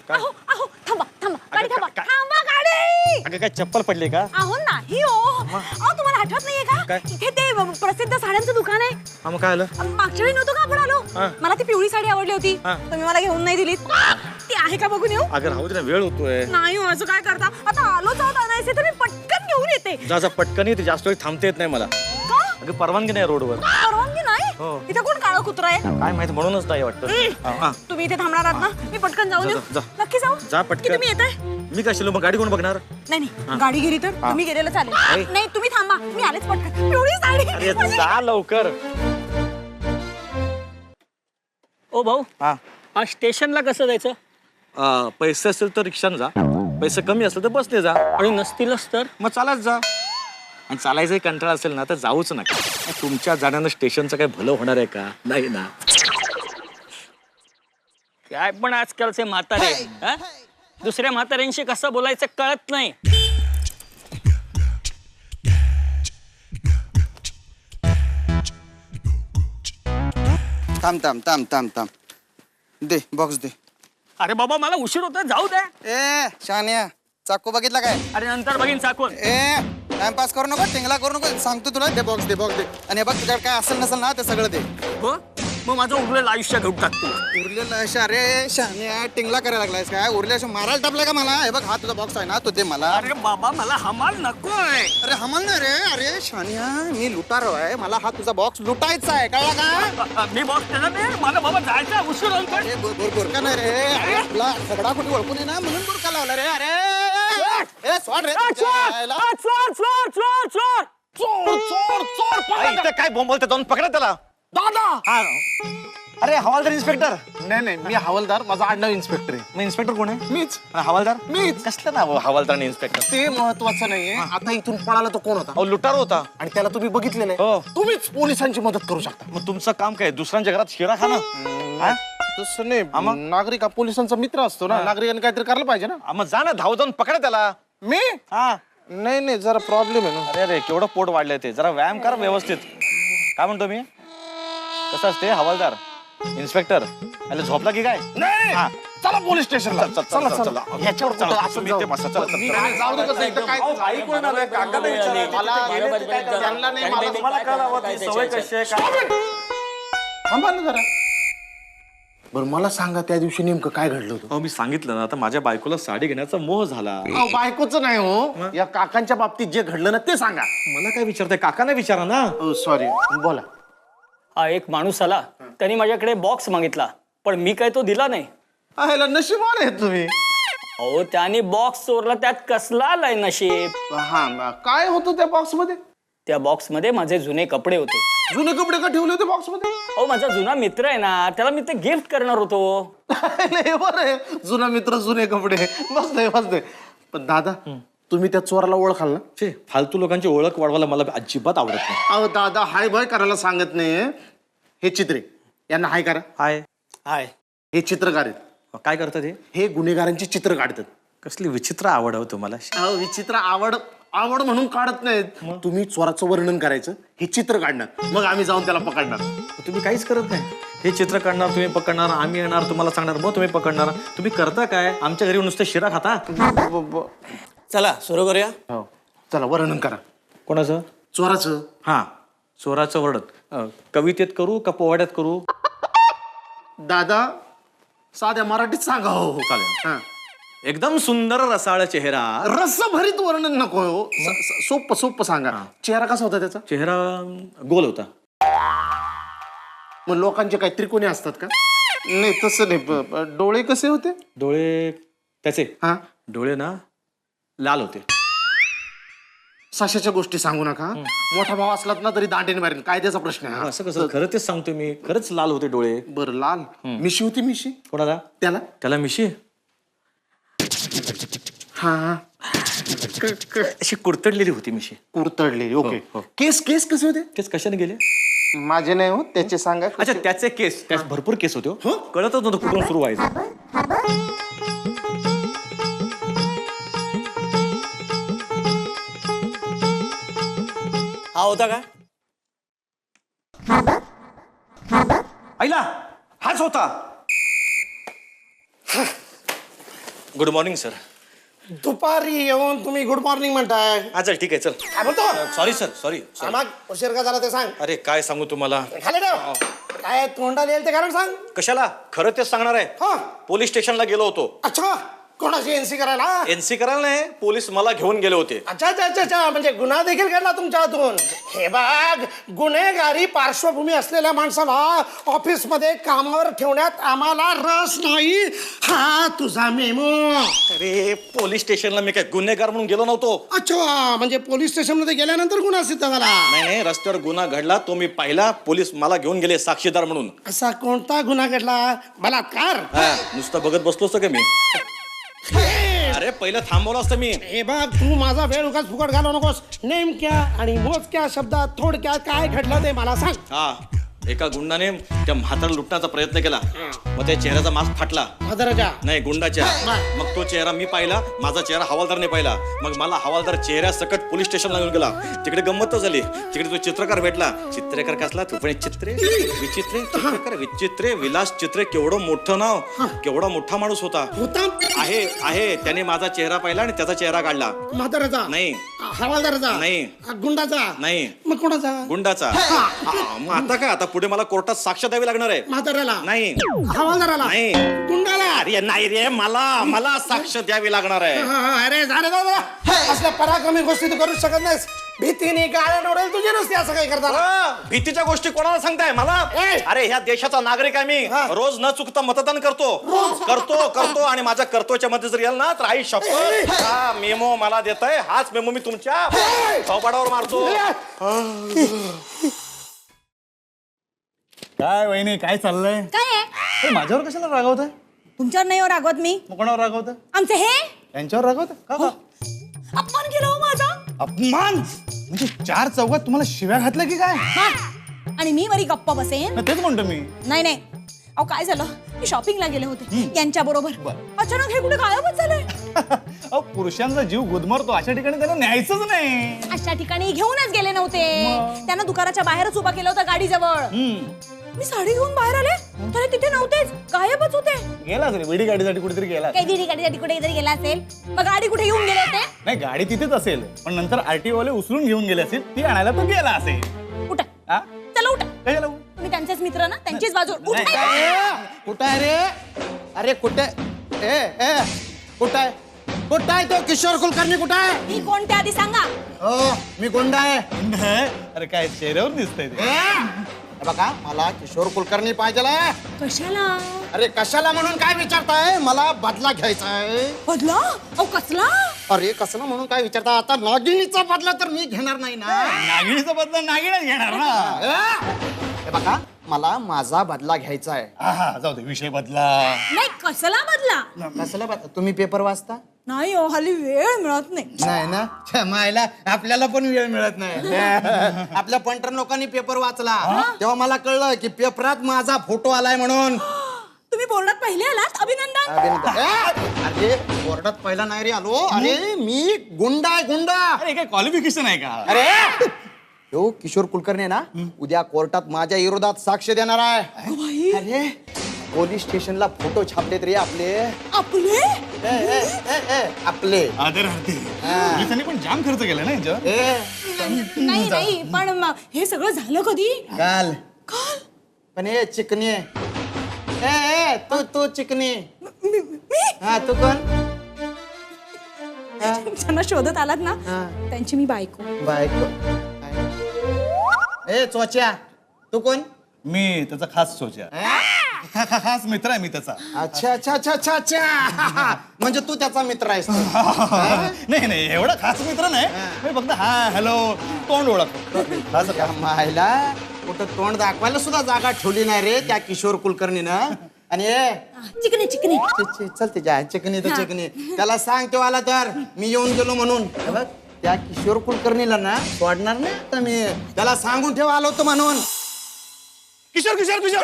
अहो अहो थांबा थांबा गाडी थांबा थांबा गाडी. अगं काय चप्पल पडली का? अहो नाही हो. अहो तुम्हाला आठवत नाहीये का इथे ते प्रसिद्ध साड्यांचं दुकान आहे. मग काय आलं? मागच्या वेळी नव्हतं का आपण आलो? मला ती पिवळी साडी आवडली होती, तुम्ही मला घेऊन नाही दिलीत. ती आहे का बघून येऊ? अगं राहू दे ना, वेळ होतोय. नाही हो, असं काय करता? आता आलोच आहोत आणायचे तर मी पटकन घेऊन येते. जा जा पटकन ये, जास्त वेळ थांबता येत नाही मला. का? अगं परवानगी नाही रोडवर. परवानगी नाही? इथे कोण काळा कुत्रा आहे? काय माहिती, म्हणूनच नाही वाटतं. तुम्ही इथे थांबणार आहात ना? मी पटकन जाऊन येऊ. जा. नक्की जाऊ. जा पटकन. की तुम्ही येताय? मी कशाला मग गाडी कोण बघणार? नाही नाही, गाडी गेली तर तुम्ही गेलेलं चालेल. नाही तुम्ही थांबा, मी आलेच पटकन. पिवळी साडी. अरे जा लवकर. ओ भाऊ, हा आज स्टेशनला कसं जायचं? पैसे असेल तर रिक्षाने जा, पैसे कमी असेल तर बसने जा, आणि नसतीलच तर मग चालत जा. आणि चालायचा कंटाळा असेल ना तर जाऊच नका. तुमच्या जाण्यानं स्टेशनचं काही भलं होणार आहे का? नाही ना. काय पण आजकालचे म्हातारे हा? दुसऱ्या म्हाताऱ्यांशी कसं बोलायचं कळत नाही. थांब थांब थांब थांब थांब दे बॉक्स दे. अरे बाबा मला उशीर होतोय, जाऊ दे. ए शान्या चाकू बघितला काय? अरे नंतर बघीन चाकून. ए टाइमपास करू नको, टिंगला करू नको, सांगतो तुला. दे बॉक्स दे बॉक्स दे. आणि हे बघ तुझ्याकडे काय असेल नसेल ना ते सगळं दे. हो मग माझं उरलेलं आयुष्य घेऊन टाकतो. उरलेलं अशा अरे शान्या टिंगला करायला लागलायस काय? उरले अशा मारायला टापलाय का मला? हे बघ हा तुझा बॉक्स आहे ना, तो दे मला. अरे बाबा मला हमाल नकोय. अरे हमाल ना रे. अरे शान्या मी लुटारो आहे, मला हा तुझा बॉक्स लुटायचा आहे, कळला का? मी बॉस त्याला दे, मला बाबा जायचं उशीर होतोय. अरे बुरका नाही रे. अरे तुला सगळा कुठे ओळखून आहे ना म्हणून बुरका लावला रे. अरे ए सोड रे. इथं काय बोंबलते, जाऊन पकडा त्याला. दादा अरे हवालदार इन्स्पेक्टर. नाही मी हवालदार, माझा आडनाव इन्स्पेक्टर आहे. मग इन्स्पेक्टर कोण आहे? मीच हवालदार. मीच. कसलं नाव हवालदार आणि इन्स्पेक्टर? ते महत्वाचं नाहीये. आता इथून पळाला तो कोण होता? अहो लुटार होता. आणि त्याला तुम्ही बघितलेलं हो. आहे. तुम्हीच पोलिसांची मदत करू शकता. मग तुमचं काम काय? दुसऱ्यांच्या घरात शिरा खाणं? तसं नाही, नागरिक हा पोलिसांचा मित्र असतो ना, नागरिकांनी काहीतरी करायला पाहिजे ना. मग जा ना, धाव जाऊन पकडा त्याला. मी हा नाही जरा प्रॉब्लेम आहे ना. अरे अरे केवढं पोट वाढलंय ते, जरा व्यायाम कर व्यवस्थित. काय म्हणतो मी? कसं असते हवालदार इन्स्पेक्टर? अरे झोपला की काय? नाही हा. चला पोलीस स्टेशनला. चला, चला, चला, चला. ह्याच्यावर चला, कुठं असं तुम्ही इथे बसा, चला, चला, चला. नाही, जाऊ दे कसं इथं काय त्यांना नाही, मला तुम्हाला कळावं ती सवय कशी आहे काय? थांबा ना जरा. बरं मला सांगा त्या दिवशी नेमकं काय घडलं होतं? अहो मी सांगितलं ना, आता माझ्या बायकोला साडी घेण्याचा मोह झाला. अहो, बायकोचं नाही हो, या काकांच्या बाबतीत जे घडलं ना ते सांगा. मला काय विचारताय? काकाने विचारा ना. सॉरी बोला. हा एक माणूस आला, त्यांनी माझ्याकडे बॉक्स मागितला, पण मी काय तो दिला नाही. ह्याला नशीबवान आहे तुम्ही. अहो त्याने बॉक्स चोरला, त्यात कसला आलाय नशीब. हा काय होतं त्या बॉक्स मध्ये? त्या बॉक्स मध्ये माझे जुने कपडे होते. जुने कपडे का ठेवले होते बॉक्स मध्ये? अहो माझा जुना मित्र आहे ना, त्याला मी ते गिफ्ट करणार होतो. नाही बरं आहे, जुना मित्र जुने कपडे. बसतंय पण दादा तुम्ही त्या चोराला ओळखाल ना? छे, फालतू लोकांची ओळख वाढवायला मला अजिबात आवडत नाही. अहो दादा हाय बाय करायला सांगत नाही. हे चित्रे यांना हाय करा. हाय हाय. हे चित्रकार आहेत. काय करतात हे गुन्हेगारांची चित्र काढतात. कसली विचित्र आवड आहे तुम्हाला. अहो विचित्र आवड म्हणून काढत नाहीत. तुम्ही चोराचं वर्णन करायचं, हे चित्र काढणार, मग आम्ही जाऊन त्याला पकडणार. तुम्ही काहीच करत नाही. हे चित्र काढणार, तुम्ही पकडणार, आम्ही येणार, तुम्हाला सांगणार, मग तुम्ही पकडणार. तुम्ही करता काय? आमच्या घरी नुसते शिरा खाता. चला सुरू करूया. हो चला वर्णन करा. कोणाचं? चोराचं. हा चोराचं वर्णन कवितेत करू का पोवाड्यात करू? दादा साध्या मराठीत सांगा. हो चालेल. हा. एकदम सुंदर रसाळ चेहरा. रसभरीत वर्णन नको हो. सोप्प सांगा. चेहरा कसा होता त्याचा? चेहरा गोल होता. मग लोकांचे काही त्रिकोणी असतात का? नाही तसं नाही. डोळे कसे होते? डोळे त्याचे हा डोळे ना लाल होते. सशाच्या गोष्टी सांगू नका. मोठा भाव असलात ना तरी दांडेने मारेन, कायद्याचा प्रश्न आहे. असं कसं? खरं तेच सांगतो मी, खरंच लाल होते डोळे. बरं लाल. मिशी होती? मिशी कोणाला? त्याला. त्याला मिशी हा अशी कुरतडलेली होती मिशी. कुरतडलेली. ओके. हो. केस कसे होते? तेच कशाने गेले? माझे नाही हो, त्याचे सांगा. अच्छा त्याचे केस, त्यात भरपूर केस होते हो. कळतच नव्हतं कुठून सुरू व्हायचं. हा होता काय? आईला हाच होता. Good morning sir. दुपारी येऊन तुम्ही गुड मॉर्निंग म्हणताय. हा चल ठीक आहे चल. काय बोलतो सॉरी सर सॉरी. मग उशीर का झाला ते सांग. अरे काय सांगू तुम्हाला. खाली ठेव. काय तोंडाला येईल ते कारण सांग. कशाला खरं तेच सांगणार आहे. हा पोलीस स्टेशनला गेलो होतो. अच्छा कोणाची एनसी करायला. एनसी करायला नाही पोलीस मला घेऊन गेले होते. अच्छा अच्छा अच्छा अच्छा म्हणजे गुन्हा देखील घडला तुमच्या हातून. हे बघ गुन्हेगारी पार्श्वभूमी असलेल्या माणसाला ऑफिस मध्ये कामावर ठेवण्यात आम्हाला रस नाही. हा तुझा मेमो. अरे पोलीस स्टेशनला मी काय गुन्हेगार म्हणून गेलो नव्हतो. अच्छा म्हणजे पोलीस स्टेशन मध्ये गेल्यानंतर गुन्हा सिद्ध झाला. नाही रस्त्यावर गुन्हा घडला तो मी पाहिला. पोलीस मला घेऊन गेले साक्षीदार म्हणून. असा कोणता गुन्हा घडला. बलात्कार. नुसतं बघत बसलो असतो का मी. अरे पहिलं थांबवलं असतं मी. हे बघ तू माझा वेळ उगाच फुकट घालवू नकोस. नेमक्या आणि मोजक्या शब्दात थोडक्यात काय घडलं ते मला सांग. हा एका गुंडाने त्या म्हातारा लुटण्याचा प्रयत्न केला. मग त्या चेहऱ्याचा मास्क फाटला. म्हाताऱ्याच्या नाही गुंडाच्या. मग तो चेहरा मी पाहिला. माझा चेहरा हवालदारने पाहिला. मग मला हवालदार चेहऱ्या सकट पोलीस स्टेशनला घेऊन गेला. तिकडे गंमत झाली. तिकडे तो चित्रकार भेटला. चित्रकार कसला तू पण चित्रे विचित्रे चित्रकार विचित्रे विलास चित्रे. केवढं मोठं नाव. केवढा मोठा माणूस होता. आहे आहे त्याने माझा चेहरा पाहिला आणि त्याचा चेहरा काढला. म्हाताऱ्याचा नाही हवालदाराचा नाही गुंडाचा नाही मग कोणाचा. गुंडाचा. मग आता काय आता पुढे मला कोर्टात साक्ष द्यावी लागणार आहे. म्हाताऱ्याला नाही हवालदाराला नाही गुंडाला. अरे नाही रे मला साक्ष द्यावी लागणार आहे. अरे झाले दादा असल्या पराक्रमी गोष्टी तू करू शकत नाहीस. भीतीने गाड्या नवडेल तुझी नसते असं काही करता. भीतीच्या गोष्टी कोणाला सांगताय मला. अरे ह्या देशाचा नागरिक आहे मी. रोज न चुकता मतदान करतो करतो आणि माझ्या कर्तव्याच्या मध्ये जर याल ना तर आई शपथ हा मेमो मला देताय. हाच मेमो मी तुमच्या चौपाडावर मारतो. काय वहिनी काय चाललंय. काय आहे माझ्यावर कशाला रागवत आहे. तुमच्यावर नाही हो रागवत मी. मग कोणावर रागवत आहे. आमचे हे यांच्यावर रागवत का का? अपमान केला हो माझा. अपमान म्हणजे चार चौघात तुम्हाला शिव्या घातल्या की काय. हा. आणि मी वरी गप्प बसेन. तेच म्हणतो मी. नाही अहो काय झालं मी शॉपिंगला गेले होते यांच्या बरोबर. अचानक हे कुठे गायबच झाले. अहो पुरुषांचा जीव गुदमरतो अशा ठिकाणी त्यांना न्यायचंच नाही. अशा ठिकाणी घेऊनच गेले नव्हते. त्यांना दुकानाच्या बाहेरच उभा केलं होतं गाडीजवळ. मी साडी घेऊन बाहेर आले तर तिथे नव्हतेच. गायबच होते. गेला असेल विडी गाडीसाठी कुठेतरी गेला. काही विडी गाडीसाठी कुठेतरी गेला असेल. मग गाडी कुठे घेऊन गेले होते. नाही गाडी तिथेच असेल पण नंतर आरटीओ वाले उचलून घेऊन गेले असेल. ती आणायला तो गेला असेल. उठा हा? चला उठा. कशाला? तुम्ही त्यांचेच मित्र ना त्यांचीच बाजू. नाही, कुठं आहे रे. अरे कुठे ए कुठं आहे. कुठं आहे तो किशोर कुलकर्णी कुठं आहे. मी कोणत्या आधी सांगा. हो मी गुंडा आहे. नाही. अरे काय चेहऱ्यावर दिसतंय ते. हे बघा मला किशोर कुलकर्णी पाहिजे. कशाला. अरे कशाला म्हणून काय विचारताय. मला बदला घ्यायचा आहे. बदला अहो कसला. अरे कसला म्हणून काय विचारता. आता नागिनीचा बदला तर मी घेणार नाही ना. नागिणीचा बदला नागिणच घेणार ना. हे बघा मला माझा बदला घ्यायचा आहे. हा जाऊ दे विषय बदला. नाही कसला बदला. कसला बदला. तुम्ही पेपर वाचता. नाही हो हल्ली वेळ मिळत नाही. नाही ना क्षमायला आपल्याला पण वेळ मिळत नाही. आपल्या पंटर लोकांनी पेपर वाचला तेव्हा मला कळलं की पेपरात माझा फोटो आलाय म्हणून. तुम्ही बोर्डात पहिले आलात. अभिनंदन. अरे बोर्डात पहिला नाही रे आलो. अरे मी गुंडा आहे गुंडा. अरे काय क्वालिफिकेशन आहे का. अरे हो किशोर कुलकर्णी ना उद्या कोर्टात माझ्या विरोधात साक्ष देणार आहे. अरे पोलीस स्टेशनला फोटो छापलेत रे आपले. आपले आपले आदर हरते. पोलिसांनी पण जाम खर्च केला ना याच्यावर. नाही पण हे सगळं झालं कधी. काल काल. पण हे चिकनी आहे. तू चिकनी. हा तू कोण. ज्यांना शोधत आलात ना त्यांची मी बायको. बायको. ए चोच्या तू कोण. मी त्याचा खास सोचा. खास मित्र आहे मी त्याचा. अच्छा अच्छा अच्छा अच्छा अच्छा म्हणजे तू त्याचा मित्र आहेस. नाही एवढा खास मित्र नाही. मी फक्त हा हॅलो तोंड ओळखतो. मायला कुठं तोंड दाखवायला सुद्धा जागा ठेवली नाही रे त्या किशोर कुलकर्णीनं. आणि चिकनी चिकनी चल जा चिकनी तर चिकनी. त्याला सांग तो आला तर मी येऊन गेलो म्हणून. बघ त्या किशोर कुलकर्णीला ना सोडणार नाही आता मी. त्याला सांगून ठेवा आलो होतो म्हणून. किशोर किशोर किशोर.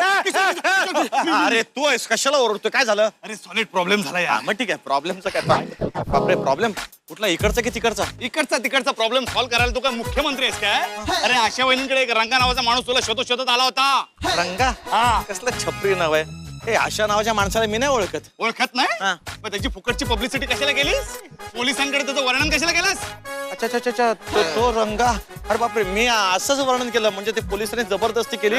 अरे तू आहेस कशाला ओरडतोय. काय झालं. अरे सॉलिड प्रॉब्लेम झाला यार. मग ठीक आहे प्रॉब्लेमचा काय. बापरे प्रॉब्लेम कुठला इकडचा की तिकडचा. इकडचा तिकडचा प्रॉब्लेम सॉल्व्ह करायला तू काय मुख्यमंत्री आहेस काय. अरे आशा वहिनीकडे एक रंगा नावाचा माणूस तुला शोधत आला होता. रंगा. हा कसलं छपरी नाव आहे. हे आशा नावाच्या माणसाला मी नाही ओळखत. ओळखत नाही हा. मग त्याची फुकटची पब्लिसिटी कशाला केलीस? पोलिसांकडे त्याचं वर्णन कशाला केलंस? अच्छा अच्छा अच्छा अच्छा. तो रंगा. अरे बापरे, मी असंच वर्णन केलं म्हणजे ते पोलिसांनी जबरदस्ती केली.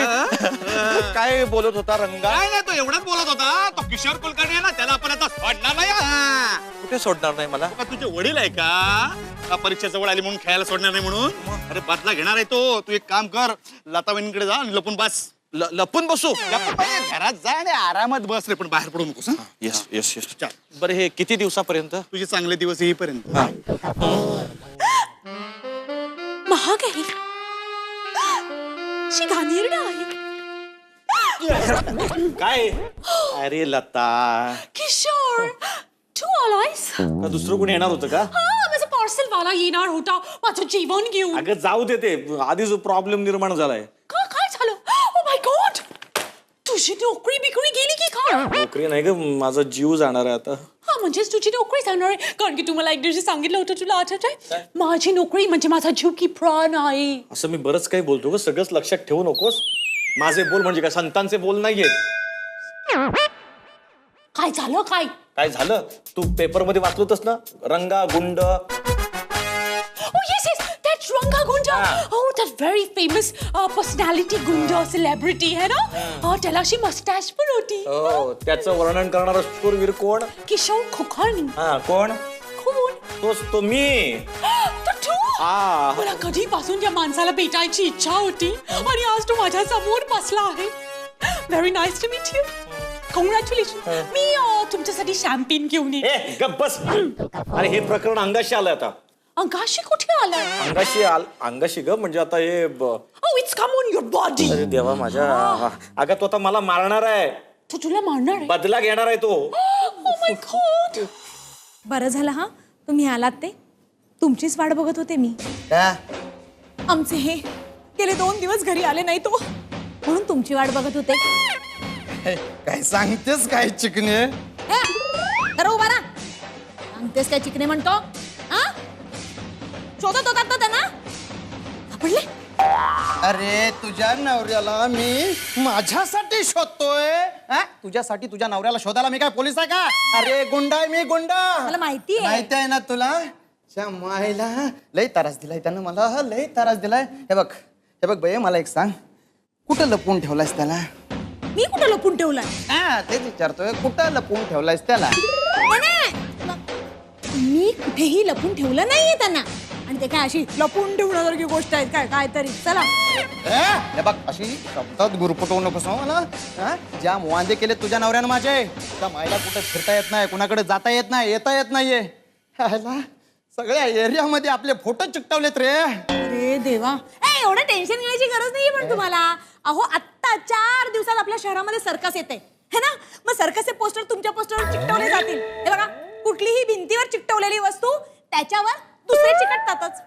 काय बोलत होता रंगा? काय नाही, तो एवढाच बोलत होता. तो किशोर कुलकर्णी आहे ना, त्याला आपण आता सोडणार नाही. हा. कुठे सोडणार नाही मला? का तुझे वडील आहे का परीक्षा जवळ आली म्हणून खेळायला सोडणार नाही म्हणून? अरे बदला घेणार आहे तो. तू एक काम कर, लता वहिनीकडे जा आणि लपून बस. लपून बसू? लपून बस, घरात जा आणि आरामात बस रे, पण बाहेर पडू नकोस. हं? Yes yes yes. बरं, हे किती दिवसापर्यंत? तुझे चांगले दिवस येईपर्यंत. महाग आहे, शी घाणेरडं आहे. काय? अरे लता, किशोर तू आलायस? का दुसरं कोणी येणार होतं का? हा, माझा पार्सल वाला येणार होता माझं जेवण घेऊन. अगं जाऊ दे, ते आधीच प्रॉब्लेम निर्माण झालाय. काय झालं? ओ माय गॉड, तुझी नोकरी बिकरी गेली की काय? नोकरी नाही ग, माझा जीव जाणार आहे आता. हा, म्हणजेच तुझी नोकरी जाणार आहे. कारण की तुम्हाला एक दिवशी सांगितलं होतं, तुला आठवत आहे? माझी नोकरी म्हणजे माझा जीव की प्राण आहे. असं मी बरंच काही बोलतो ग, सगळंच लक्षात ठेवू नकोस. माझे बोल म्हणजे काय संतांचे बोल नाहीयेत. काय झालं? काय काय झालं? तू पेपर मध्ये वाचलं होतस ना, रंगा गुंड. Oh yes, yes, that Ranga Gunda. Oh, that very famous personality Gunda celebrity है ना? त्याला अशी मस्टॅच पण होती. हो, त्याचं वर्णन करणारा शूरवीर कोण? किशोर कुलकर्णी. हा, कोण? कोण? तोच तो मी. तर तू? हा. मला कधीपासून त्या माणसाला भेटायची इच्छा होती आणि आज तो माझ्या समोर बसला आहे. Very nice to meet you. Congratulation. मी तुमच्यासाठी शॅम्पेन घेऊन ये. ए गप बस. अरे हे प्रकरण अंगाशी आलंय आता. अंगाशी कुठे आलाय? अंगाशी ग, म्हणजे आता हे Oh, it's come on your body. अरे देवा माझ्या. अगं तो आता मला मारणार आहे. तो तुला मारणार आहे? बदला घेणार आहे तो. Oh my God. बरं झालं हा तुम्ही आलात ते. तुमचीच वाट बघत होते मी. आमचे हे गेले 2 दिवस घरी आले नाही तो, म्हणून तुमची वाट बघत होते. काय सांगतेस काय चिकने? तर उभा ना, सांगतेस काय चिकने म्हणतो? हा, शोधत होतात ना त्यांना, सापडले? अरे तुझ्या नवऱ्याला मी माझ्यासाठी शोधतोय. तुझ्यासाठी तुझ्या नवऱ्याला शोधायला मी काय पोलीस आहे का? अरे गुंडा आहे मी, गुंडा. मला माहिती आहे. माहिती आहे ना तुला? मायला लय त्रास दिलाय त्यानं, मला लय त्रास दिलाय. हे बघ बाई, मला एक सांग, कुठं लपवून ठेवलायस त्याला? मी कुठं लपून ठेवलाय? तेच विचारतोय, कुठं लपवून ठेवलायस त्याला? मी कुठेही लपून ठेवलं नाहीये त्यांना. आणि ते काय अशी लपून ठेवण्यासारखी गोष्ट आहे काय? काय तरी चला. हे बघ, अशी शब्दात गुरफटवू नकोस मला. ज्या वांदे केले तुझ्या नवऱ्यानं माझे, त्या मायला कुठे फिरता येत नाही, कुणाकडे जाता येत नाही, येता येत नाहीये. ह्याला सगळ्या एरियामध्ये आपले फोटो चिकटवलेत रे. अरे देवा, एवढं टेन्शन घ्यायची गरज नाहीये पण तुम्हाला. अहो आत्ता 4 दिवसात आपल्या शहरामध्ये सर्कस येते है ना? मग सर्कसचे पोस्टर तुमच्या पोस्टरवर चिकटवले जातील. हे बघा, कुठलीही भिंतीवर चिकटवलेली वस्तू त्याच्यावर दुसरे चिकटतातच.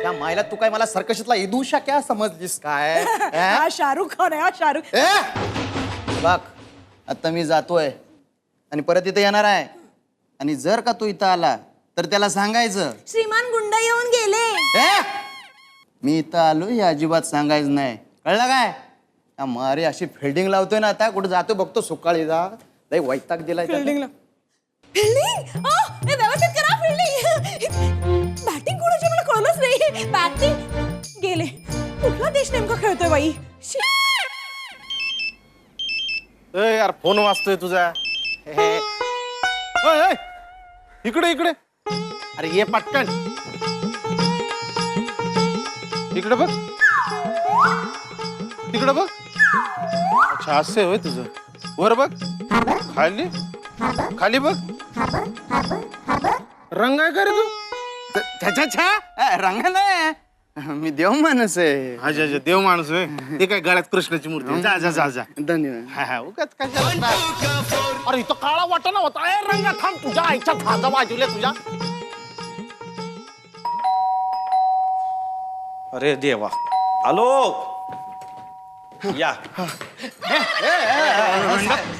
त्या मायला तू काय मला सर्कशीतला इदूशा क्या समजलीस काय? हा शाहरुख खान आहे, हा शाहरुख. बघ, आता मी जातोय आणि परत इथे येणार आहे. आणि जर का तू इथं आला तर त्याला सांगायचं श्रीमान गुंड येऊन गेले. मी इथं आलो हे अजिबात सांगायचं नाही, कळलं काय? मारे अशी फिल्डिंग लावतोय ना, आता कुठे जातो बघतो सुकाळी जा. लय वैताग दिलाय फिल्डिंग व्यवस्थित करा. फिल्डिंग बॅटिंग कोणाची मला कळलंच नाही. बॅटिंग गेले. कुठला देश नेमका खेळतोय बाई? यार फोन वाजतोय तुझा. इकडे इकडे. अरे ये पटकन इकडे बघ, तिकडे बघ. अच्छा असे होय तुझं. वर बघ, खाली खाली बघ. रंग आहे का रे तू? त्याच्या रंग नाही, मी देव माणूस आहे. अच्छा अच्छा, देव माणूस आहे. ते काय गळ्यात कृष्णाची मूर्ती. जा जा जा जा. धन्यवाद. उगाच कशाला? अरे इथं काळा वाटाणा होता. रंगा थांब, तुझ्या आईच्या भाजा वाजवल्या तुझ्या. अरे देवा. हॅलो. या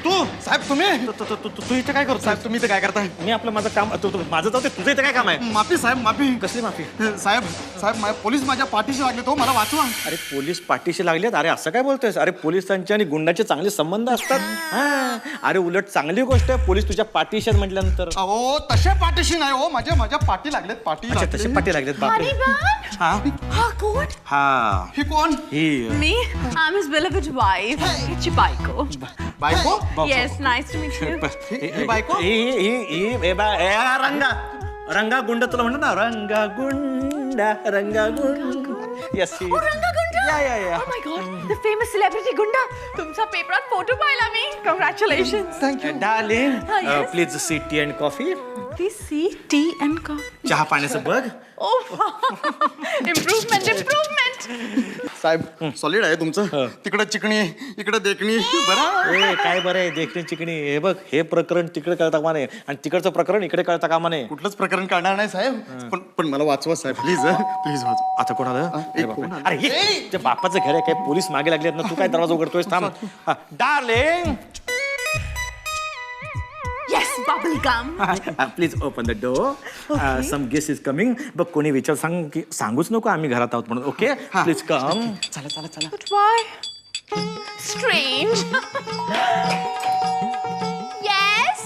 तू साहेब तुम्ही तू इथे काय करतो साहेब तुम्ही इथे काय करताय मी आपलं माझं काम माझं जाऊ दे, तुझं इथे काय काम आहे? माफी साहेब माफी कसली माफी? साहेब साहेब पोलीस माझ्या पाठीशी लागले तो मला वाचवा. अरे पोलीस पाठीशी लागलेत? अरे असं काय बोलतोयस? अरे पोलिसांचे आणि गुंडाचे चांगले संबंध असतात. हा, अरे उलट चांगली गोष्ट आहे पोलीस तुझ्या पाठीशी आहेत म्हटल्यानंतर. अहो तशा पाठीशी नाही हो, माझ्या पाठी लागलेत पाठी अच्छा, तसे लागले. पाठी लागलेत बापरे. हा हा कोण हा ही कोण ही Me? I'm his beloved wife. It's Baiko. बायको Yes, nice to meet you. ही बायको रंगा रंगा गुंड तुला म्हणतो ना, रंगा गुंड yes Oh my God, the famous celebrity Gunda. तुमचा पेपरात फोटो पाहिला मी. Congratulations. Darling yes. Please see tea and coffee. Please see tea and coffee. चहा पाण्याचं बघ. Oh, improvement. साहेब सॉलिड आहे तुमचं. तिकडं चिकणी इकडं देखणी बरं. ए काय बरं आहे देखणी चिकणी. हे बघ, हे प्रकरण तिकडे कळता कामा नये आणि तिकडचं प्रकरण इकडे कळता कामा नये. कुठलंच प्रकरण काढणार नाही साहेब. पण मला वाचवा साहेब प्लीज प्लीज वाचवा. आता कोण आलं? एक कोण आलं? अरे हे त्या बापाचं घर आहे, काय पोलीस मागे लागलेत ना, तू काय दरवाजा उघडतोयस? थांब. Darling Yes, bubble gum. Please open the door. Some guest is coming. बघ कोणी विचार सांगूच नको आम्ही घरात आहोत म्हणून. Okay please come. चला. But why? Strange. Yes.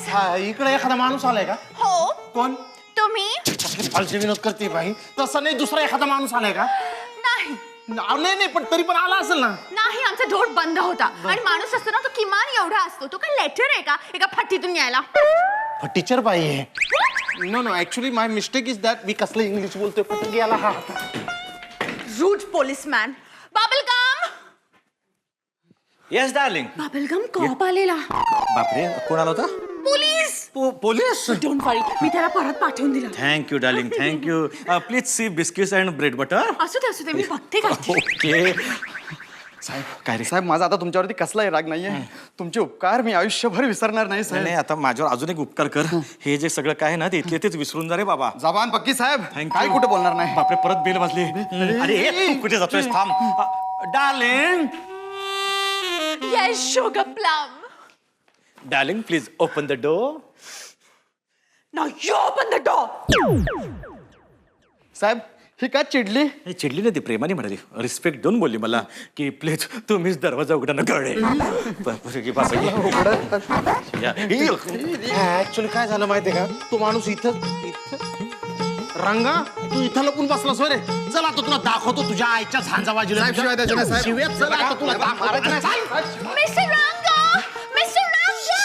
इकडे एखादा माणूस आलाय का? हो. कोण? तुम्ही? फालतू विनोद करते बाई. तसं नाही, दुसरा एखादा माणूस आलाय का? नाही. नाही पण तरी पण आला असेल ना. नाही, आमचा डोर बंद होता आणि माणूस असतो ना तो किमान एवढा असतो. तो काय लेटर आहे का एका फट्टीतून यायला? टीचर बाई आहे. No actually my mistake is that मी कसलं इंग्लिश बोलतोय पण गेला हा. Rude policeman. Bubble gum. Yes darling. Bubble gum cop आलेला. बापरे, कोण आला होता? पोलीस. पोलीस. डोंट वरी, मी त्याला परत पाठवून दिला. Thank you darling, thank you. Please see biscuits and bread butter. असू दे मी बघते काय. ओके. साहेब काय रे? साहेब माझा आता तुमच्यावरती कसलाही राग नाहीये. तुमचे उपकार मी आयुष्यभर विसरणार नाही नाही साहेब. आता माझ्यावर अजून एक उपकार कर. हे जे सगळं काय आहे ना ते इथले तेच विसरून जा रे बाबा. जबान पक्की साहेब. Thank काय you. कुठे बोलणार नाही. बापरे, परत बेल वाजली. अरे तू कुठे जातोयस? थांब. Darling Yes, sugar plum. Darling please open the door. Now you open the door. साहेब ही का चिडली? हे चिडली नाही, ती प्रेमाने म्हणाली, रिस्पेक्ट देऊन बोलली मला की प्लीज तुम्हीच दरवाजा उघडा ना कळे. ऍक्च्युली काय झालं माहितीये का, तो माणूस इथं रंगा तू इथं लपून बसलास रे. चल आता तुला दाखवतो तुझ्या आईच्या झांजा वाजल्या. साहेब, शिवाय द्यायच्या नाही, साहेब. शिव्यात चल आता तुला दाखवतो. Mr. Ranga! Mr. Ranga!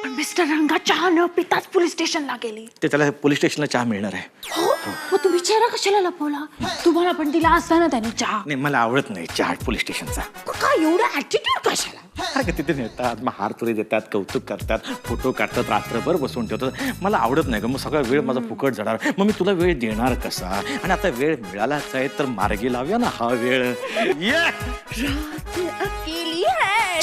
पण मिस्टर रंगा चहा न पिताच पोलीस स्टेशनला गेले. ते त्याला पोलीस स्टेशनला चहा मिळणार आहे. हो, मग तुम्ही चेहरा कशाला लपवला? तुम्हाला पण दिला असता ना त्याने चहा. नाही मला आवडत नाही चहा पोलीस स्टेशनचा. मग काय एवढं ऍटिट्यूड कशाला? अगं तिथे नेतात, मग हार तुरी देतात, कौतुक करतात, फोटो काढतात, रात्रभर बसवून ठेवतात. मला आवडत नाही ग, मग सगळा वेळ माझा फुकट जाणार. मग मी तुला वेळ देणार कसा? आणि आता वेळ मिळालाच आहे तर मार्गी लावूया ना हा वेळ. अकेली है.